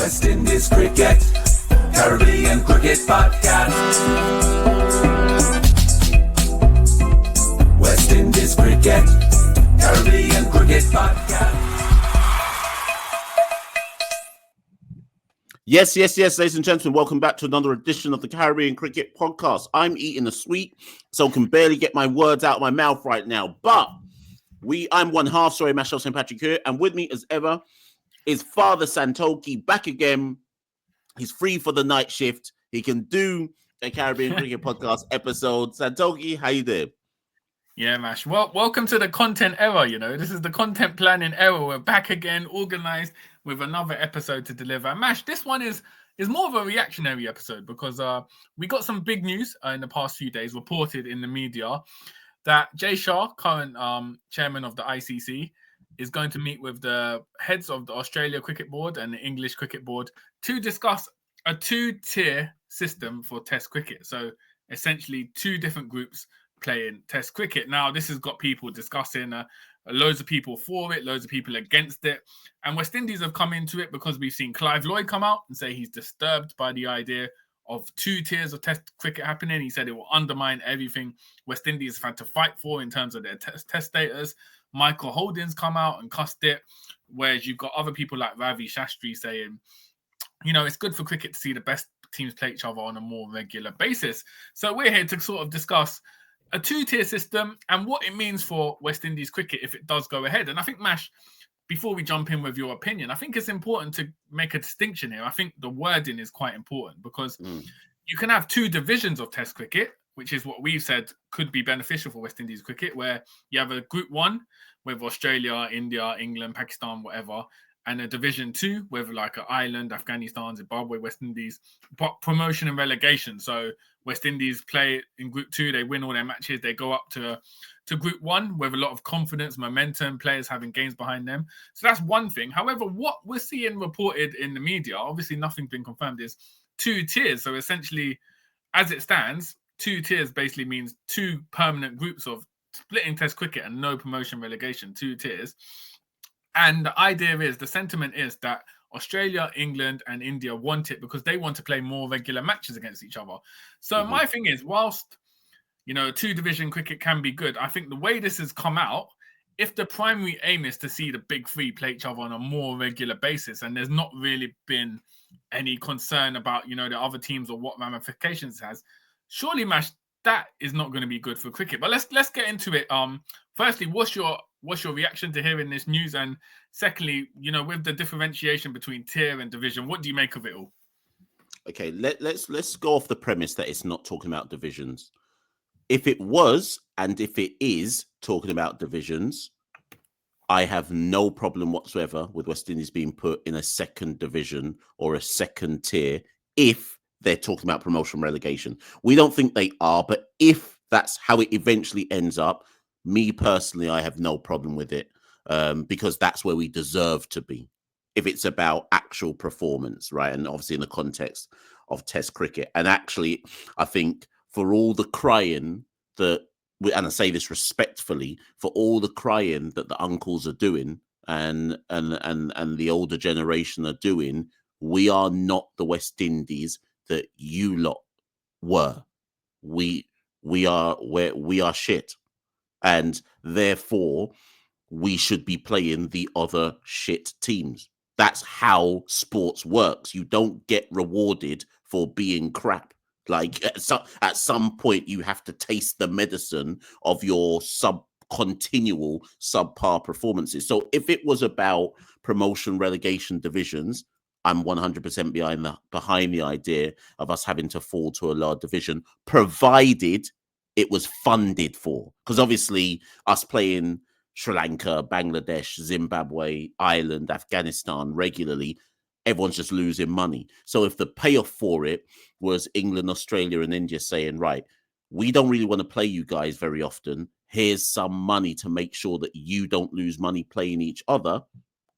West Indies Cricket, Caribbean Cricket Podcast. West Indies Cricket, Caribbean Cricket Podcast. Yes, ladies and gentlemen, welcome back to another edition of the Caribbean Cricket Podcast. I'm eating a sweet, so can barely get my words out of my mouth right now. But I'm one half, Machel and Santokie here, and with me as ever is Father Santokie back again. He's free for the night shift. He can do a Caribbean Cricket Podcast episode. Santokie, how you doing? Yeah, Mash. Well, welcome to the content era. This is the content planning era. We're back again, organized with another episode to deliver. And Mash, this one is more of a reactionary episode because we got some big news in the past few days reported in the media that Jay Shah, current chairman of the ICC, is going to meet with the heads of the Australia Cricket Board and the English Cricket Board to discuss a two-tier system for Test cricket. So essentially two different groups playing Test cricket. Now, this has got people discussing, loads of people for it, loads of people against it. And West Indies have come into it because we've seen Clive Lloyd come out and say he's disturbed by the idea of two tiers of Test cricket happening. He said it will undermine everything West Indies have had to fight for in terms of their test status. Michael Holding's come out and cussed it, whereas you've got other people like Ravi Shastri saying, it's good for cricket to see the best teams play each other on a more regular basis. So we're here to sort of discuss a two-tier system and what it means for West Indies cricket if it does go ahead. And I think, Mash, before we jump in with your opinion, I think it's important to make a distinction here. I think the wording is quite important because you can have two divisions of Test cricket, which is what we've said could be beneficial for West Indies cricket, where you have a Group 1 with Australia, India, England, Pakistan, whatever, and a Division 2 with like Ireland, Afghanistan, Zimbabwe, West Indies, but promotion and relegation. So West Indies play in Group 2, they win all their matches, they go up to Group 1 with a lot of confidence, momentum, players having games behind them. So that's one thing. However, what we're seeing reported in the media, obviously nothing's been confirmed, is two tiers. So essentially, as it stands, two tiers basically means two permanent groups of splitting Test cricket and no promotion relegation, two tiers. And the idea is, the sentiment is that Australia, England, and India want it because they want to play more regular matches against each other. So my thing is, whilst, two-division cricket can be good, I think the way this has come out, if the primary aim is to see the big three play each other on a more regular basis, and there's not really been any concern about, the other teams or what ramifications it has, surely, Mash, that is not going to be good for cricket. But let's get into it. Firstly, what's your reaction to hearing this news? And secondly, with the differentiation between tier and division, what do you make of it all? Okay, let's go off the premise that it's not talking about divisions. If it was, and if it is talking about divisions, I have no problem whatsoever with West Indies being put in a second division or a second tier if they're talking about promotion relegation. We don't think they are, but if that's how it eventually ends up, me personally, I have no problem with it because that's where we deserve to be. If it's about actual performance, right? And obviously in the context of Test cricket. And actually, I think for all the crying that, and I say this respectfully, for all the crying that the uncles are doing and the older generation are doing, we are not the West Indies that you lot were. We are shit. And therefore, we should be playing the other shit teams. That's how sports works. You don't get rewarded for being crap. Like at some point, you have to taste the medicine of your continual subpar performances. So if it was about promotion, relegation, divisions, I'm 100% behind the idea of us having to fall to a lower division, provided it was funded for. Because obviously, us playing Sri Lanka, Bangladesh, Zimbabwe, Ireland, Afghanistan regularly, everyone's just losing money. So if the payoff for it was England, Australia, and India saying, right, we don't really want to play you guys very often. Here's some money to make sure that you don't lose money playing each other.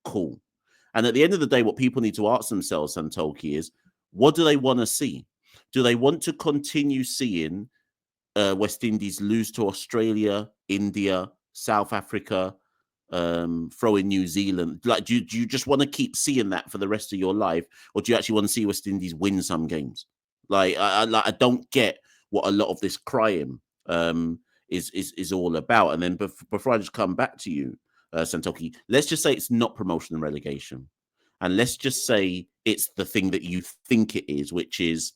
Cool. And at the end of the day, what people need to ask themselves, Santokie, is what do they want to see? Do they want to continue seeing West Indies lose to Australia, India, South Africa, throw in New Zealand? Like, do you just want to keep seeing that for the rest of your life, or do you actually want to see West Indies win some games? Like, I don't get what a lot of this crying is all about. And then before I just come back to you, Santokie, let's just say it's not promotion and relegation, and let's just say it's the thing that you think it is, which is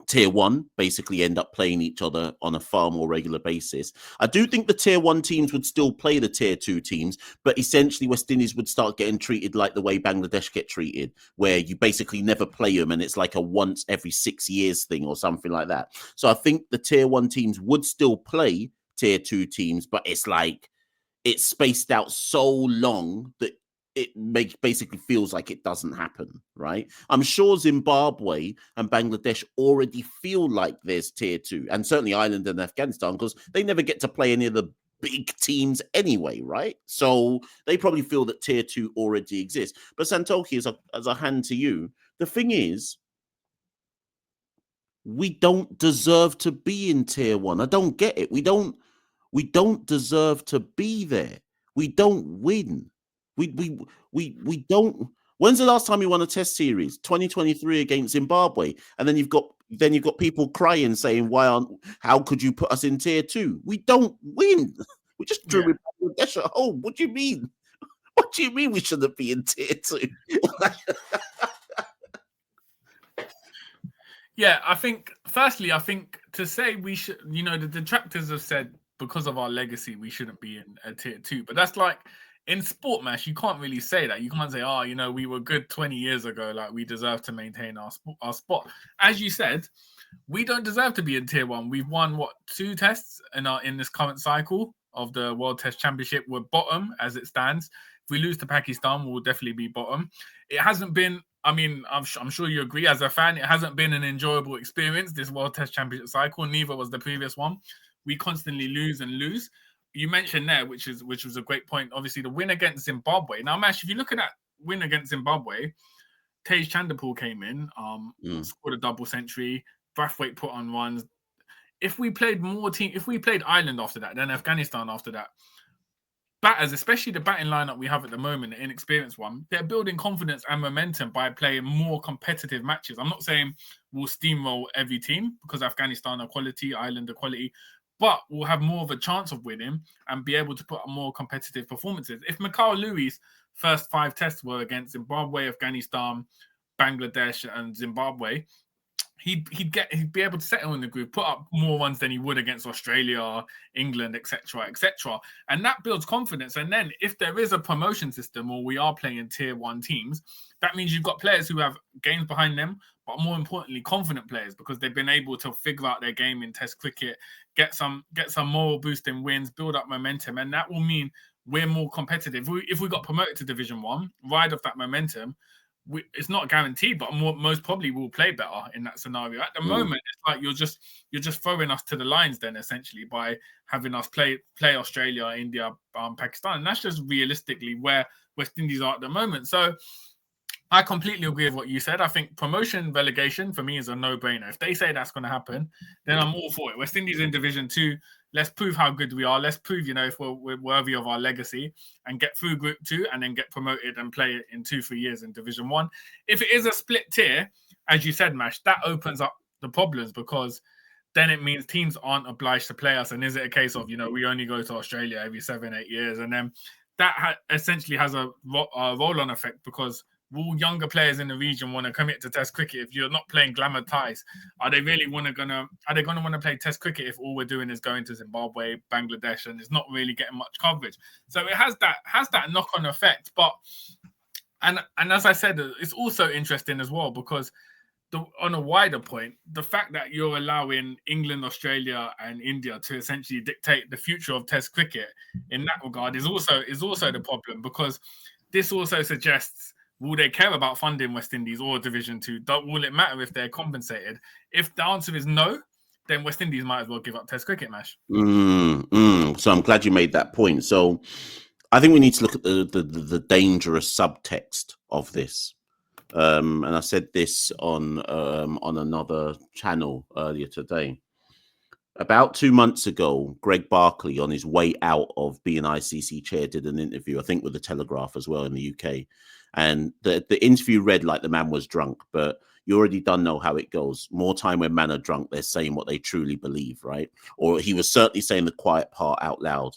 tier one basically end up playing each other on a far more regular basis. I do think the tier one teams would still play the tier two teams, but essentially West Indies would start getting treated like the way Bangladesh get treated, where you basically never play them and it's like a once every 6 years thing or something like that. So I think the tier one teams would still play tier two teams, but it's like it's spaced out so long that it basically feels like it doesn't happen, right? I'm sure Zimbabwe and Bangladesh already feel like there's tier two, and certainly Ireland and Afghanistan, because they never get to play any of the big teams anyway, right? So they probably feel that tier two already exists. But Santokie, as a hand to you, the thing is, we don't deserve to be in tier one. I don't get it. We don't deserve to be there. We don't win. We don't. When's the last time you won a test series? 2023 against Zimbabwe, and then you've got people crying saying, how could you put us in tier two? We don't win. We just drew with Bangladesh at home. What do you mean? What do you mean we shouldn't be in tier two? Yeah, I think to say we should, the detractors have said because of our legacy we shouldn't be in a tier two, but that's like in sport, Mash, you can't really say that. You can't say, we were good 20 years ago, like we deserve to maintain our spot. As you said, we don't deserve to be in tier one. We've won 2 tests in this current cycle of the World Test Championship. We're bottom as it stands. If we lose to Pakistan, we'll definitely be bottom. It hasn't been, I'm sure you agree as a fan, it hasn't been an enjoyable experience, this World Test Championship cycle. Neither was the previous one. We constantly lose and lose. You mentioned there, which was a great point, obviously the win against Zimbabwe. Now, Mash, if you look at that win against Zimbabwe, Tej Chanderpaul came in, scored a double century, Brathwaite put on runs. If we played Ireland after that, then Afghanistan after that, batters, especially the batting lineup we have at the moment, the inexperienced one, they're building confidence and momentum by playing more competitive matches. I'm not saying we'll steamroll every team because Afghanistan are quality, Ireland are quality, but we'll have more of a chance of winning and be able to put up more competitive performances. If Machel Louis' first 5 tests were against Zimbabwe, Afghanistan, Bangladesh, and Zimbabwe, he'd be able to settle in the group, put up more runs than he would against Australia, England, etc., etc. And that builds confidence. And then if there is a promotion system or we are playing tier one teams, that means you've got players who have games behind them, but more importantly, confident players, because they've been able to figure out their game in Test cricket, get some moral boosting wins, build up momentum, and that will mean we're more competitive. If we got promoted to Division 1, ride off that momentum, it's not guaranteed, but most probably we'll play better in that scenario. At the moment, it's like you're just throwing us to the lions then, essentially, by having us play Australia, India, Pakistan. And that's just realistically where West Indies are at the moment. So I completely agree with what you said. I think promotion relegation for me is a no-brainer. If they say that's going to happen, then I'm all for it. West Indies in Division 2. Let's prove how good we are. Let's prove, if we're worthy of our legacy and get through Group 2 and then get promoted and play it in 2-3 years in Division 1. If it is a split tier, as you said, Mash, that opens up the problems, because then it means teams aren't obliged to play us. And is it a case of, we only go to Australia every 7-8 years? And then that essentially has a roll-on effect, because will younger players in the region want to commit to Test cricket if you're not playing glamour ties? Are they going to want to play Test cricket if all we're doing is going to Zimbabwe, Bangladesh, and it's not really getting much coverage? So it has that knock-on effect. But and as I said, it's also interesting as well, because on a wider point, the fact that you're allowing England, Australia, and India to essentially dictate the future of Test cricket in that regard is also the problem, because this also suggests, will they care about funding West Indies or Division 2? Will it matter if they're compensated? If the answer is no, then West Indies might as well give up Test cricket, Mash. So I'm glad you made that point. So I think we need to look at the dangerous subtext of this. And I said this on another channel earlier today. About 2 months ago, Greg Barclay, on his way out of being ICC chair, did an interview, I think with the Telegraph as well in the UK. And the interview read like the man was drunk, but you already don't know how it goes. More time when men are drunk, they're saying what they truly believe, right? Or he was certainly saying the quiet part out loud.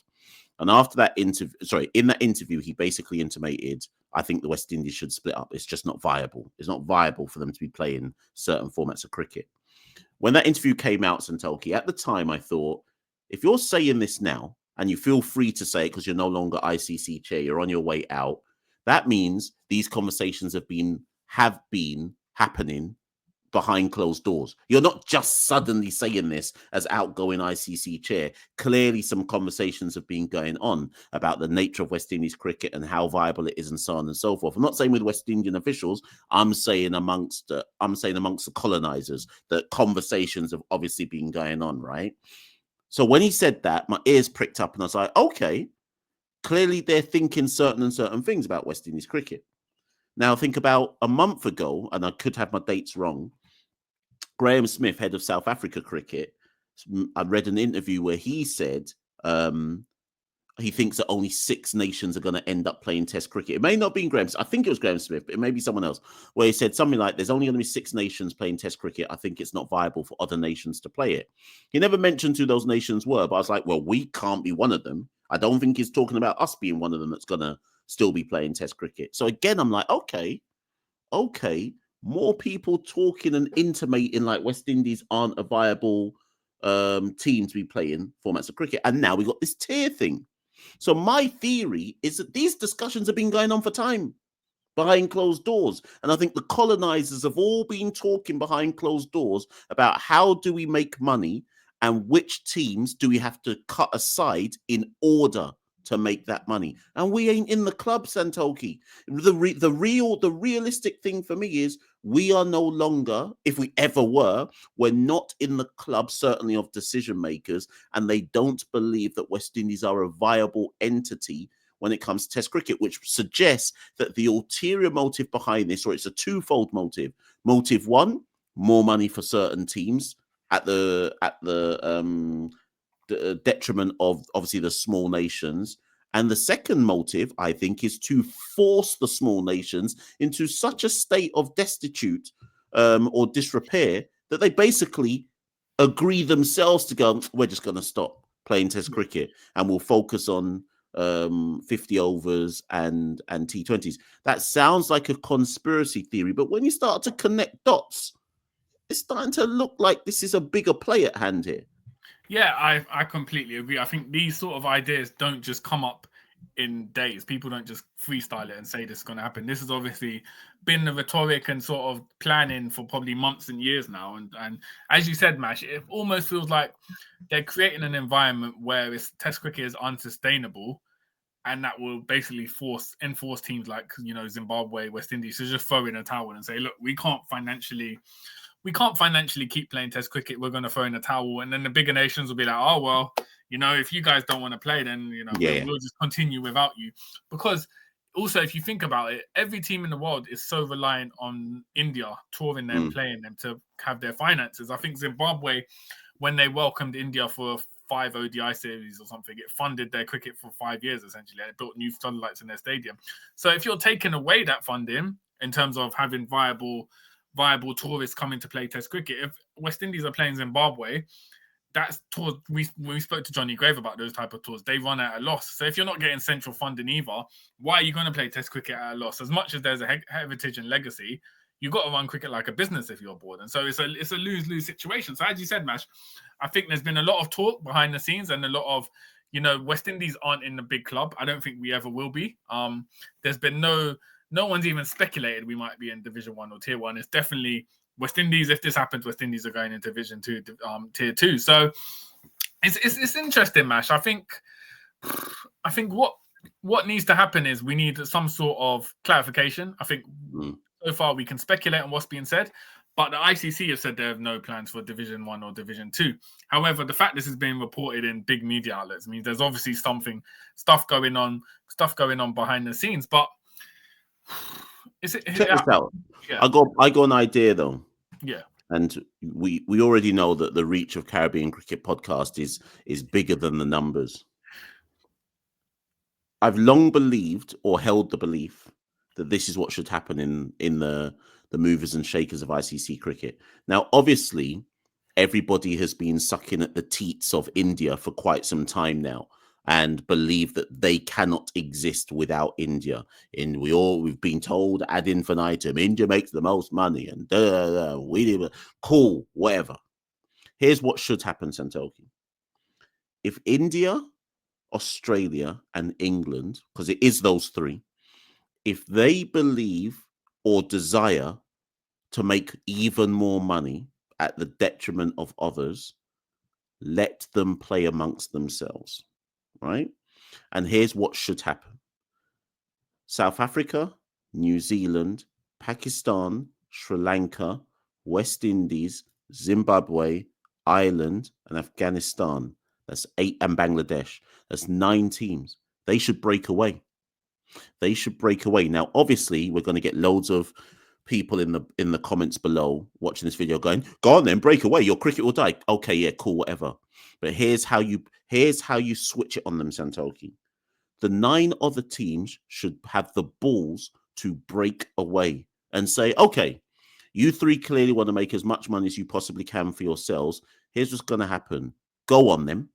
And after that interview, in that interview, he basically intimated, I think the West Indies should split up. It's just not viable. It's not viable for them to be playing certain formats of cricket. When that interview came out, Santokie, at the time, I thought, if you're saying this now, and you feel free to say it because you're no longer ICC chair, you're on your way out, that means these conversations have been happening behind closed doors. You're not just suddenly saying this as outgoing ICC chair. Clearly, some conversations have been going on about the nature of West Indies cricket and how viable it is, and so on and so forth. I'm not saying with West Indian officials. I'm saying amongst the colonizers that conversations have obviously been going on, right? So when he said that, my ears pricked up, and I was like, okay, clearly they're thinking certain things about West Indies cricket. Now, think about a month ago, and I could have my dates wrong, Graham Smith, head of South Africa cricket, I read an interview where he said he thinks that only 6 nations are going to end up playing Test cricket. It may not be Graham. I think it was Graham Smith, but it may be someone else, where he said something like, there's only going to be 6 nations playing Test cricket. I think it's not viable for other nations to play it. He never mentioned who those nations were, but I was like, well, we can't be one of them. I don't think he's talking about us being one of them that's going to still be playing Test cricket. So again, I'm like, okay. More people talking and intimating like West Indies aren't a viable team to be playing formats of cricket. And now we got this tier thing. So my theory is that these discussions have been going on for time behind closed doors. And I think the colonizers have all been talking behind closed doors about how do we make money and which teams do we have to cut aside in order to make that money. And we ain't in the club, Santokie. The realistic thing for me is we are no longer, if we ever were, we're not in the club, certainly of decision makers, and they don't believe that West Indies are a viable entity when it comes to Test cricket, which suggests that the ulterior motive behind this, or it's a twofold motive. Motive one, more money for certain teams at the detriment of obviously the small nations. And the second motive, I think, is to force the small nations into such a state of destitute or disrepair that they basically agree themselves to go, we're just going to stop playing Test cricket and we'll focus on 50 overs and T20s. That sounds like a conspiracy theory, but when you start to connect dots, it's starting to look like this is a bigger play at hand here. Yeah, I completely agree. I think these sort of ideas don't just come up in days. People don't just freestyle it and say this is going to happen. This has obviously been the rhetoric and sort of planning for probably months and years now. And as you said, Mash, it almost feels like they're creating an environment where Test cricket is unsustainable, and that will basically enforce teams like, Zimbabwe, West Indies to just throw in a towel and say, look, we can't financially keep playing Test cricket. We're going to throw in a towel. And then the bigger nations will be like, oh, well, if you guys don't want to play, then, we'll just continue without you. Because also, if you think about it, every team in the world is so reliant on India touring them, playing them to have their finances. I think Zimbabwe, when they welcomed India for 5 ODI series or something, it funded their cricket for 5 years, essentially. It built new floodlights in their stadium. So if you're taking away that funding in terms of having viable tourists coming to play Test cricket, if West Indies are playing Zimbabwe, that's tours. We spoke to Johnny Grave about those type of tours. They run at a loss. So if you're not getting central funding either, why are you going to play Test cricket at a loss? As much as there's a heritage and legacy, you've got to run cricket like a business if you're bored. And so it's a lose-lose situation. So as you said, Mash, I think there's been a lot of talk behind the scenes and a lot of, West Indies aren't in the big club. I don't think we ever will be. There's been no one's even speculated we might be in Division 1 or Tier 1. It's definitely West Indies. If this happens, West Indies are going into Division 2, Tier 2. So it's interesting, Mash. I think what needs to happen is we need some sort of clarification. I think so far we can speculate on what's being said, but the ICC have said they have no plans for Division 1 or Division 2. However, the fact this is being reported in big media outlets means there's obviously stuff going on behind the scenes. But check this out. Yeah. I got an idea though. Yeah. And we already know that the reach of Caribbean Cricket Podcast is bigger than the numbers. I've long believed or held the belief that this is what should happen in the movers and shakers of ICC cricket. Now, obviously, everybody has been sucking at the teats of India for quite some time now and believe that they cannot exist without India. We've been told ad infinitum, India makes the most money and cool, whatever. Here's what should happen, Santokie. If India, Australia, and England, because it is those three, if they believe or desire to make even more money at the detriment of others, let them play amongst themselves, right? And here's what should happen. South Africa, New Zealand, Pakistan, Sri Lanka, West Indies, Zimbabwe, Ireland, and Afghanistan. That's 8, and Bangladesh. That's 9 teams. They should break away. They should break away. Now, obviously, we're going to get loads of people in the comments below watching this video going, go on then, break away. Your cricket will die. Okay, yeah, cool, whatever. But here's how you switch it on them, Santokie. The 9 other teams should have the balls to break away and say, okay, you 3 clearly want to make as much money as you possibly can for yourselves. Here's what's going to happen. Go on them.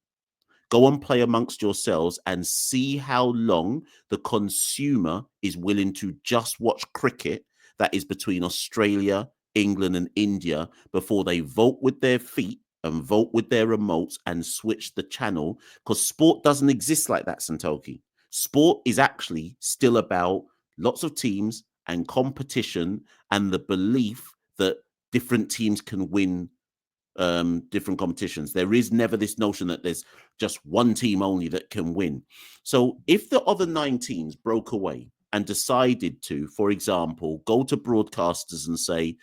Go and play amongst yourselves and see how long the consumer is willing to just watch cricket that is between Australia, England, and India before they vote with their feet and vote with their remotes and switch the channel. Because sport doesn't exist like that, Santokie. Sport is actually still about lots of teams and competition and the belief that different teams can win different competitions. There is never this notion that there's just one team only that can win. So if the other 9 teams broke away and decided to, for example, go to broadcasters and say,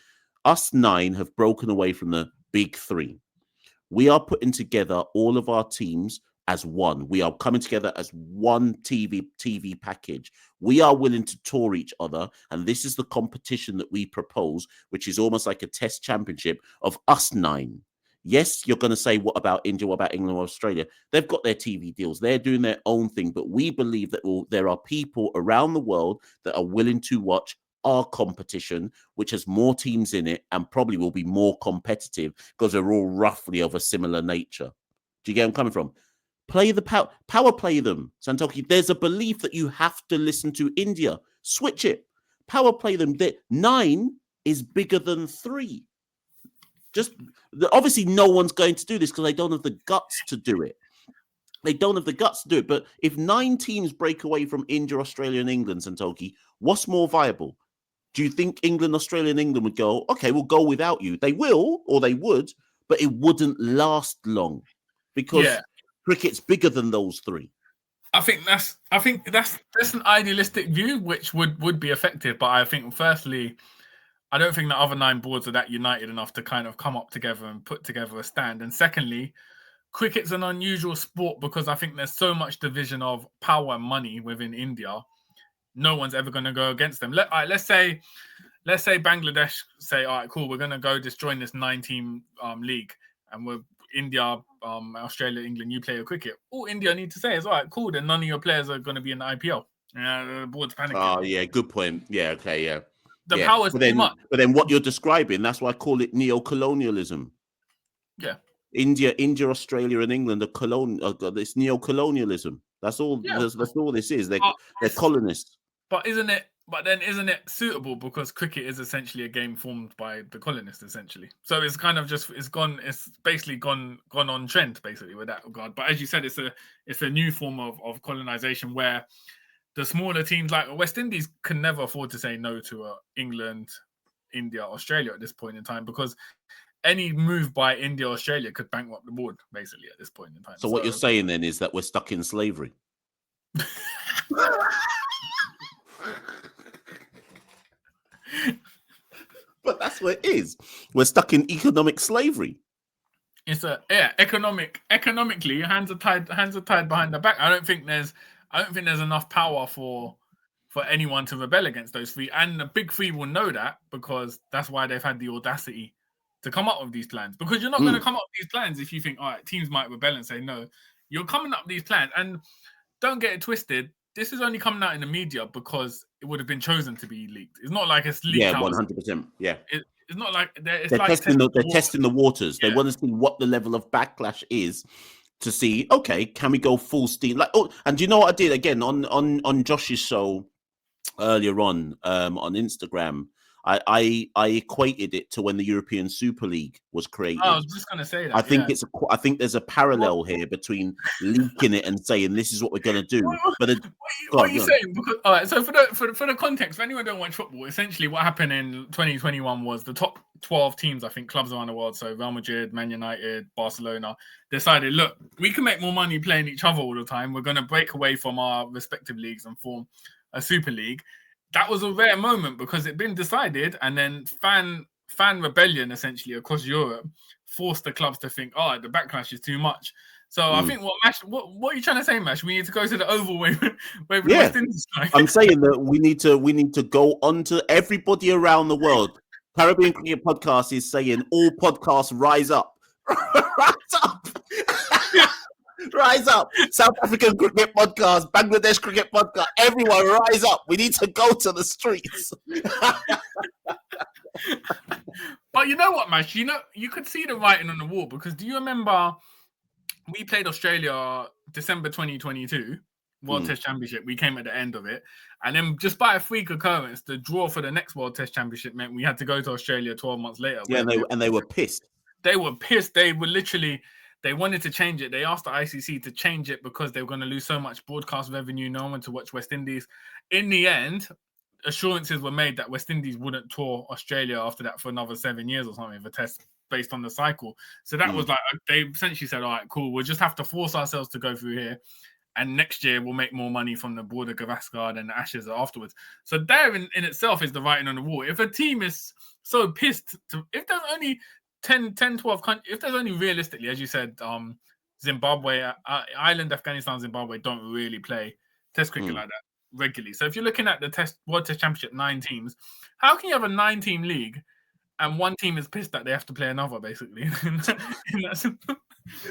us 9 have broken away from the big 3. We are putting together all of our teams as one. We are coming together as one TV package. We are willing to tour each other. And this is the competition that we propose, which is almost like a test championship of us 9. Yes, you're going to say, what about India? What about England or Australia? They've got their TV deals. They're doing their own thing. But we believe that there are people around the world that are willing to watch our competition, which has more teams in it and probably will be more competitive because they're all roughly of a similar nature. Do you get where I'm coming from? Play the power play them, Santokie. There's a belief that you have to listen to India. Switch it. Power play them. 9 is bigger than 3. Just obviously no one's going to do this because they don't have the guts to do it. They don't have the guts to do it. But if 9 teams break away from India, Australia, and England, Santokie, what's more viable? Do you think England, Australia, and England would go, okay, we'll go without you? They will, or they would, but it wouldn't last long because cricket's bigger than those 3. I think that's an idealistic view, which would be effective. But I think, firstly, I don't think the other 9 boards are that united enough to kind of come up together and put together a stand. And secondly, cricket's an unusual sport because I think there's so much division of power and money within India. No one's ever going to go against them. Let's say Bangladesh say, all right, cool, we're going to go just join this 9-team league, and we're India, Australia, England, you play your cricket. All India need to say is, all right, cool, then none of your players are going to be in the IPL. The board's panicking. Oh, yeah, good point. Yeah, okay, yeah. The power's too much. But then what you're describing, that's why I call it neo-colonialism. Yeah. India, Australia, and England are it's neo-colonialism. That's all. Yeah. That's all this is. They're colonists. But isn't it suitable because cricket is essentially a game formed by the colonists, essentially? So it's kind of just it's basically gone on trend basically with that regard. But as you said, it's a new form of colonization where the smaller teams like West Indies can never afford to say no to England, India, Australia at this point in time, because any move by India or Australia could bankrupt the board basically at this point in time. So what you're saying then is that we're stuck in slavery. But that's what it is. We're stuck in economic slavery. It's economically, hands are tied behind the back. I don't think there's enough power for anyone to rebel against those 3. And the big 3 will know that because that's why they've had the audacity to come up with these plans, because you're not going to come up with these plans if you think, all right, teams might rebel and say no. You're coming up with these plans, and don't get it twisted. This is only coming out in the media because it would have been chosen to be leaked. It's not like it's leaked out. 100%. Yeah. It's not like it's they're like testing the waters. Yeah. They want to see what the level of backlash is to see, okay, can we go full steam? Like, oh, and do you know what I did again on Josh's show earlier on Instagram? I equated it to when the European Super League was created. I was just going to say that. I think there's a parallel here between leaking it and saying this is what we're going to do. But what are you saying? Because, all right, so for the context, for anyone who don't watch football, essentially what happened in 2021 was the top 12 teams, I think, clubs around the world, so Real Madrid, Man United, Barcelona, decided, look, we can make more money playing each other all the time. We're going to break away from our respective leagues and form a Super League. That was a rare moment because it'd been decided, and then fan rebellion essentially across Europe forced the clubs to think, oh, the backlash is too much. So I think what are you trying to say, Mash? We need to go to the Oval where West Indies. I'm saying that we need to go on to everybody around the world. Caribbean Cricket Podcast is saying all podcasts rise up. Rise up. Rise up. South African Cricket Podcast, Bangladesh Cricket Podcast, everyone rise up. We need to go to the streets. But you know what, Mash? You know, you could see the writing on the wall, because do you remember we played Australia December 2022 World Test Championship? We came at the end of it. And then just by a freak occurrence, the draw for the next World Test Championship meant we had to go to Australia 12 months later. Yeah, and they were pissed. They were pissed. They were literally... They wanted to change it. They asked the ICC to change it because they were going to lose so much broadcast revenue. No one to watch West Indies. In the end, assurances were made that West Indies wouldn't tour Australia after that for another 7 years or something, for test based on the cycle. So that was like, they essentially said, all right, cool, we'll just have to force ourselves to go through here. And next year we'll make more money from the Border Gavaskar and the Ashes afterwards. So there in itself is the writing on the wall. If a team is so pissed, if there's only 10, 12 countries, if there's only realistically, as you said, Zimbabwe, Ireland, Afghanistan, Zimbabwe don't really play test cricket like that regularly. So if you're looking at the World Test Championship, 9 teams, how can you have a 9-team league and one team is pissed that they have to play another, basically?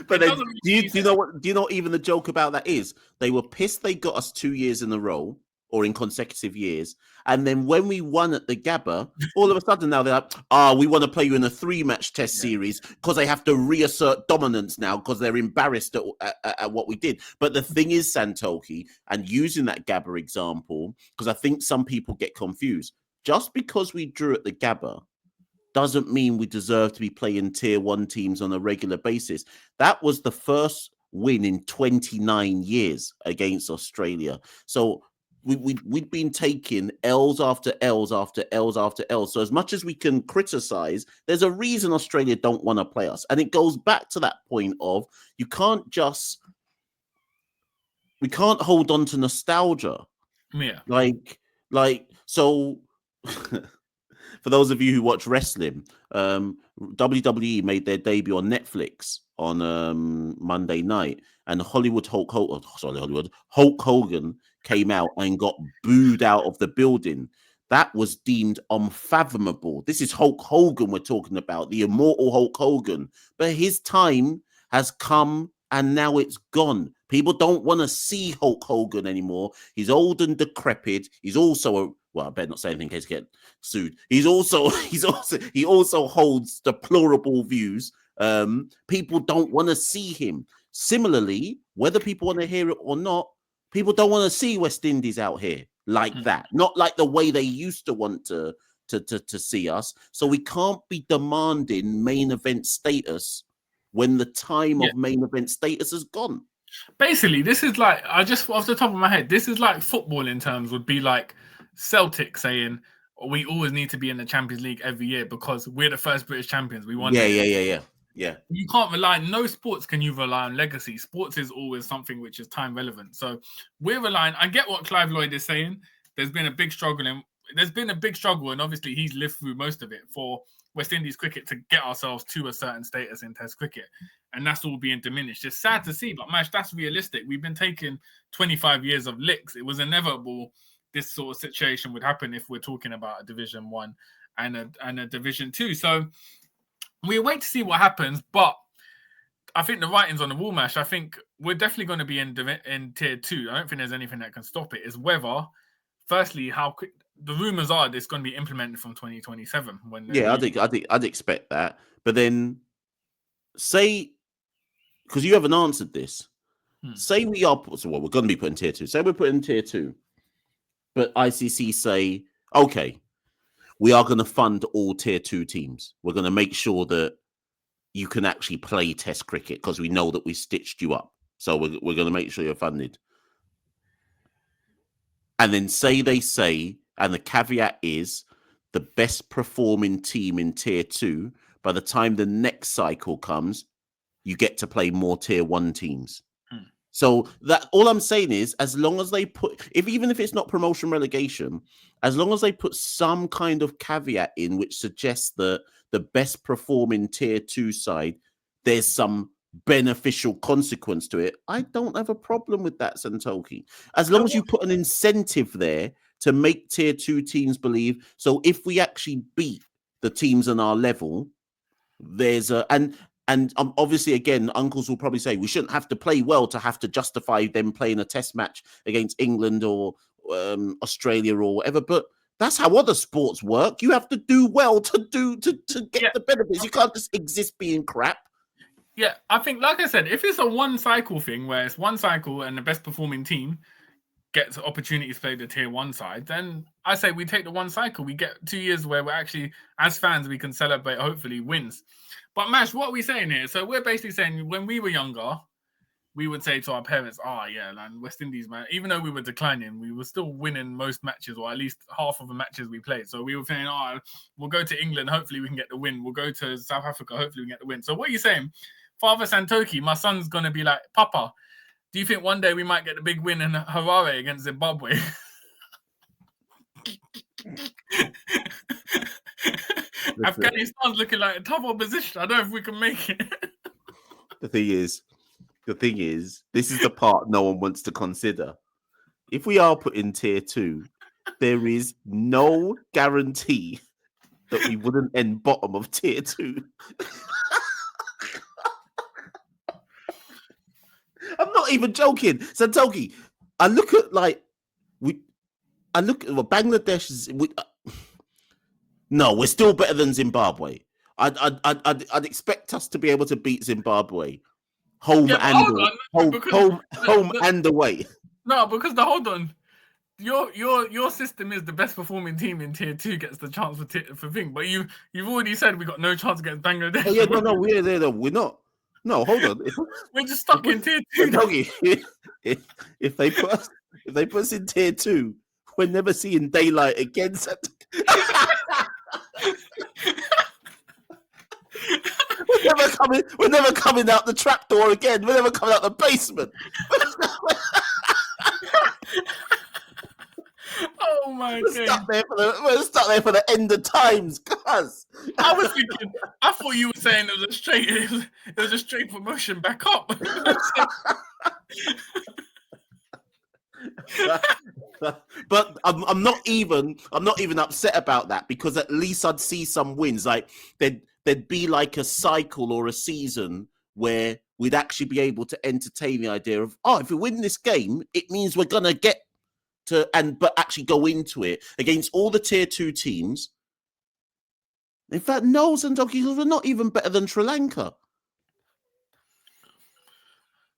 But then, do you know what even the joke about that is? They were pissed they got us 2 years in a row or in consecutive years. And then when we won at the Gabba, all of a sudden now they're like, we want to play you in a 3-match test series because they have to reassert dominance now because they're embarrassed at what we did. But the thing is, Santokie, and using that Gabba example, because I think some people get confused, just because we drew at the Gabba doesn't mean we deserve to be playing tier 1 teams on a regular basis. That was the first win in 29 years against Australia. So we'd been taking L's after L's after L's after L's. So as much as we can criticize, there's a reason Australia don't want to play us. And it goes back to that point of we can't hold on to nostalgia. Yeah. Like so for those of you who watch wrestling, WWE made their debut on Netflix on Monday night, and Hulk Hogan came out and got booed out of the building. That was deemed unfathomable. This is Hulk Hogan we're talking about, the immortal Hulk Hogan. But his time has come and now it's gone. People don't want to see Hulk Hogan anymore. He's old and decrepit. He's also I better not say anything in case I get sued. He also holds deplorable views. People don't want to see him. Similarly, whether people want to hear it or not, people don't want to see West Indies out here like that. Not like the way they used to want to see us. So we can't be demanding main event status when the time of main event status has gone. Basically, this is like, I just off the top of my head, this is like football in terms would be like Celtic saying we always need to be in the Champions League every year because we're the first British champions. We won. Yeah. You can't rely. No sports can you rely on legacy. Sports is always something which is time relevant. So we're relying. I get what Clive Lloyd is saying. There's been a big struggle, and obviously he's lived through most of it for West Indies cricket to get ourselves to a certain status in Test cricket, and that's all being diminished. It's sad to see, but Mash, that's realistic. We've been taking 25 years of licks. It was inevitable this sort of situation would happen if we're talking about a Division 1 and a Division 2. So we wait to see what happens, but I think the writing's on the wall, Mash. I think we're definitely going to be in tier 2. I don't think there's anything that can stop it. It's whether, firstly, how quick the rumors are that it's going to be implemented from 2027. I'd expect that. But then, say, because you haven't answered this, say we are, so we're going to be put in tier 2. Say we're put in tier 2, but ICC say, okay, we are going to fund all tier 2 teams. We're going to make sure that you can actually play test cricket because we know that we stitched you up. So we're going to make sure you're funded. And then they say, and the caveat is the best performing team in tier 2, by the time the next cycle comes, you get to play more tier 1 teams. So that all I'm saying is, as long as they put, even if it's not promotion relegation, as long as they put some kind of caveat in which suggests that the best performing tier 2 side, there's some beneficial consequence to it, I don't have a problem with that, Santokie. As long as you put an incentive there to make tier 2 teams believe. So if we actually beat the teams on our level, there's a and obviously, again, uncles will probably say we shouldn't have to play well to have to justify them playing a test match against England or Australia or whatever. But that's how other sports work. You have to do well to get the benefits. You can't just exist being crap. Yeah, I think, like I said, if it's a one cycle thing where it's one cycle and the best performing team gets opportunities to play the tier 1 side, then I say we take the one cycle. We get 2 years where we're actually, as fans, we can celebrate, hopefully, wins. But Mash, what are we saying here? So we're basically saying when we were younger, we would say to our parents, man, West Indies, man, even though we were declining, we were still winning most matches, or at least half of the matches we played. So we were saying, we'll go to England, hopefully we can get the win. We'll go to South Africa, hopefully we can get the win. So what are you saying? Father Santokie, my son's going to be like, Papa, do you think one day we might get the big win in Harare against Zimbabwe? Afghanistan's looking like a tough opposition. I don't know if we can make it. The thing is, this is the part no one wants to consider. If we are put in tier 2, there is no guarantee that we wouldn't end bottom of tier 2. I'm not even joking, Santokie. I look at Bangladesh. No, we're still better than Zimbabwe. I'd expect us to be able to beat Zimbabwe, home and away. No, because hold on, your system is the best performing team in tier 2 gets the chance for thing, but you've already said we got no chance against Bangladesh. Oh, yeah, no, we're not. No, hold on. We're just stuck in tier 2. If they put us in tier 2, we're never seeing daylight again. We're never coming out the trapdoor again. We're never coming out the basement. Oh my God! We're stuck there for the end of times, cuz. I was thinking. I thought you were saying it was a straight promotion back up. But I'm not even upset about that, because at least I'd see some wins. Like there'd be like a cycle or a season where we'd actually be able to entertain the idea of, if we win this game, it means we're gonna get to but actually go into it against all the tier 2 teams. In fact, no, Santokie, we're not even better than Sri Lanka.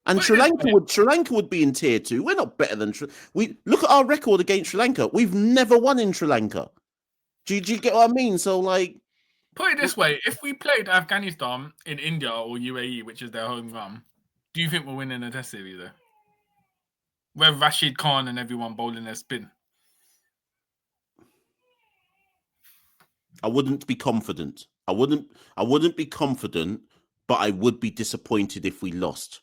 And Sri Lanka would be in tier 2. We're not better than we look at our record against Sri Lanka. We've never won in Sri Lanka. Do you get what I mean? So, like, put it this way: if we played Afghanistan in India or UAE, which is their home ground, do you think we're winning a test series there? Where Rashid Khan and everyone bowling their spin. I wouldn't be confident. I wouldn't be confident, but I would be disappointed if we lost.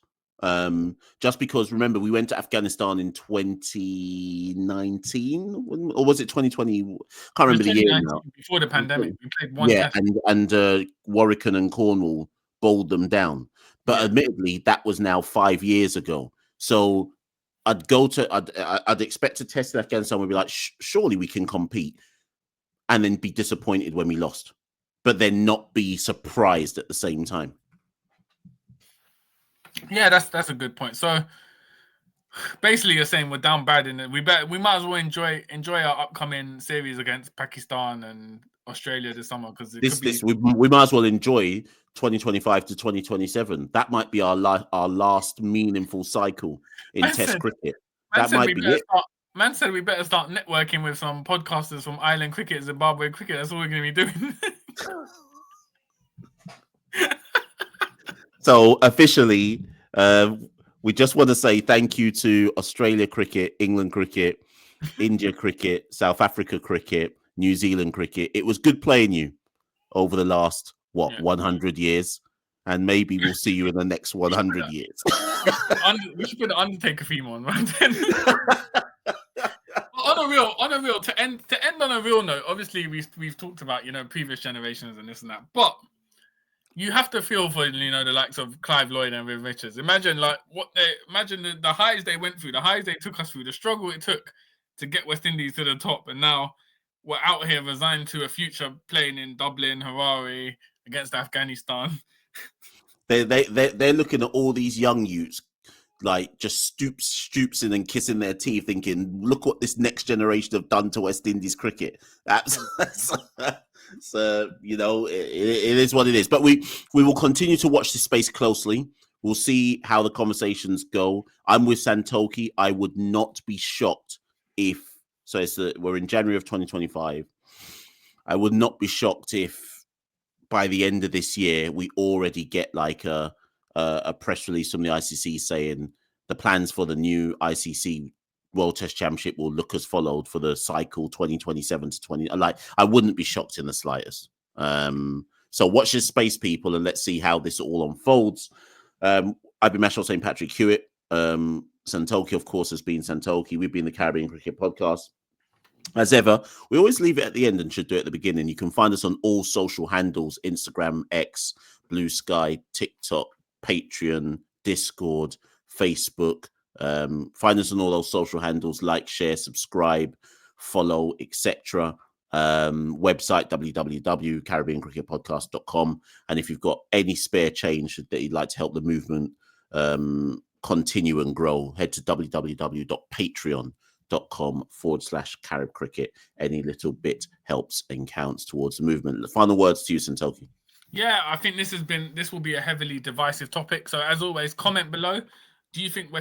Just because, remember, we went to Afghanistan in 2019, or was it 2020? Can't remember the year now. Before the pandemic, we played one. Yeah, and Warwick and Cornwall bowled them down. But admittedly, that was now 5 years ago. So I'd expect to test Afghanistan. We'd be like, surely we can compete, and then be disappointed when we lost. but then not be surprised at the same time. Yeah, that's a good point. So basically, you're saying we're down bad in it. We might as well enjoy our upcoming series against Pakistan and Australia this summer, because we might as well enjoy 2025 to 2027. That might be our last meaningful cycle in Test cricket. That might be it. Man said we better start networking with some podcasters from Island Cricket, Zimbabwe Cricket. That's all we're going to be doing. So officially, we just want to say thank you to Australia Cricket, England Cricket, India Cricket, South Africa Cricket, New Zealand Cricket. It was good playing you over the last 100 years, and maybe we'll see you in the next 100 years. We should put the Undertaker theme on, right? On a real to end on a real note. Obviously, we've talked about previous generations and this and that, but you have to feel for the likes of Clive Lloyd and Viv Richards. Imagine the highs they went through, the highs they took us through, the struggle it took to get West Indies to the top, and now we're out here resigned to a future playing in Dublin, Harare against Afghanistan. They're looking at all these young youths, like just stoopsing and kissing their teeth, thinking, "Look what this next generation have done to West Indies cricket." So it is what it is. But we will continue to watch this space closely. We'll see how the conversations go. I'm with Santokie. I would not be shocked if we're in January of 2025. I would not be shocked if by the end of this year we already get like a press release from the ICC saying the plans for the new ICC World Test Championship will look as followed for the cycle 2027 to 20. Like, I wouldn't be shocked in the slightest. So watch this space, people, and let's see how this all unfolds. I've been Machel St. Patrick Hewitt. Santokie, of course, has been Santokie. We've been the Caribbean Cricket Podcast. As ever, we always leave it at the end and should do it at the beginning. You can find us on all social handles: Instagram, X, Blue Sky, TikTok, Patreon, Discord, Facebook. Find us on all those social handles: like, share, subscribe, follow, etc. Website www.caribbeancricketpodcast.com. And if you've got any spare change that you'd like to help the movement continue and grow, head to www.patreon.com/Carib Cricket. Any little bit helps and counts towards the movement. The final words to you, Santokie. Yeah, I think this will be a heavily divisive topic. So as always, comment below. Do you think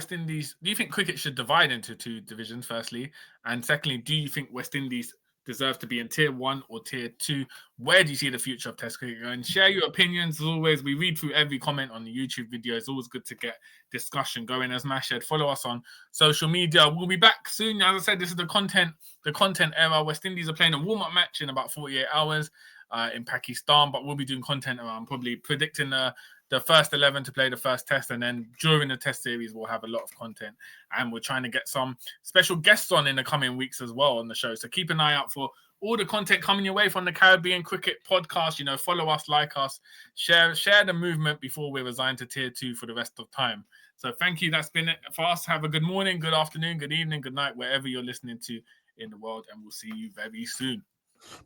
cricket should divide into two divisions, firstly? And secondly, do you think West Indies deserve to be in tier 1 or tier 2? Where do you see the future of Test cricket going? Share your opinions. As always, we read through every comment on the YouTube video. It's always good to get discussion going. As Mash said, follow us on social media. We'll be back soon. As I said, this is the content era. West Indies are playing a warm-up match in about 48 hours in Pakistan, but we'll be doing content around probably predicting the first 11 to play the first test, and then during the test series we'll have a lot of content, and we're trying to get some special guests on in the coming weeks as well on the show. So keep an eye out for all the content coming your way from the Caribbean Cricket Podcast. Follow us, like us, share the movement before we're resigned to tier 2 for the rest of time. So thank you. That's been it for us. Have a good morning, good afternoon, good evening, good night, wherever you're listening to in the world, and we'll see you very soon.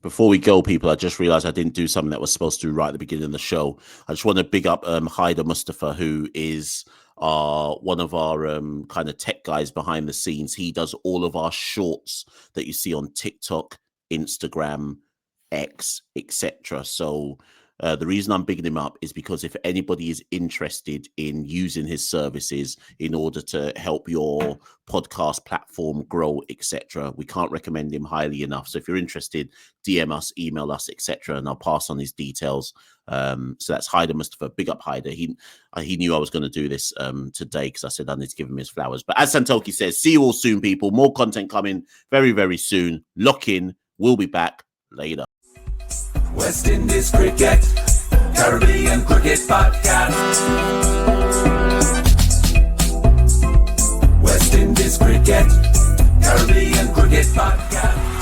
Before we go, people, I just realized I didn't do something that was supposed to do right at the beginning of the show. I just want to big up Haider Mustafa, who is one of our kind of tech guys behind the scenes. He does all of our shorts that you see on TikTok, Instagram, X, etc. So the reason I'm bigging him up is because if anybody is interested in using his services in order to help your podcast platform grow, etc., we can't recommend him highly enough. So if you're interested, DM us, email us, etc., and I'll pass on his details. So that's Haider Mustafa. Big up Haider. He knew I was going to do this today because I said I need to give him his flowers. But as Santokie says, see you all soon, people. More content coming very, very soon. Lock in. We'll be back later. West Indies Cricket, Caribbean Cricket Podcast. West Indies Cricket, Caribbean Cricket Podcast.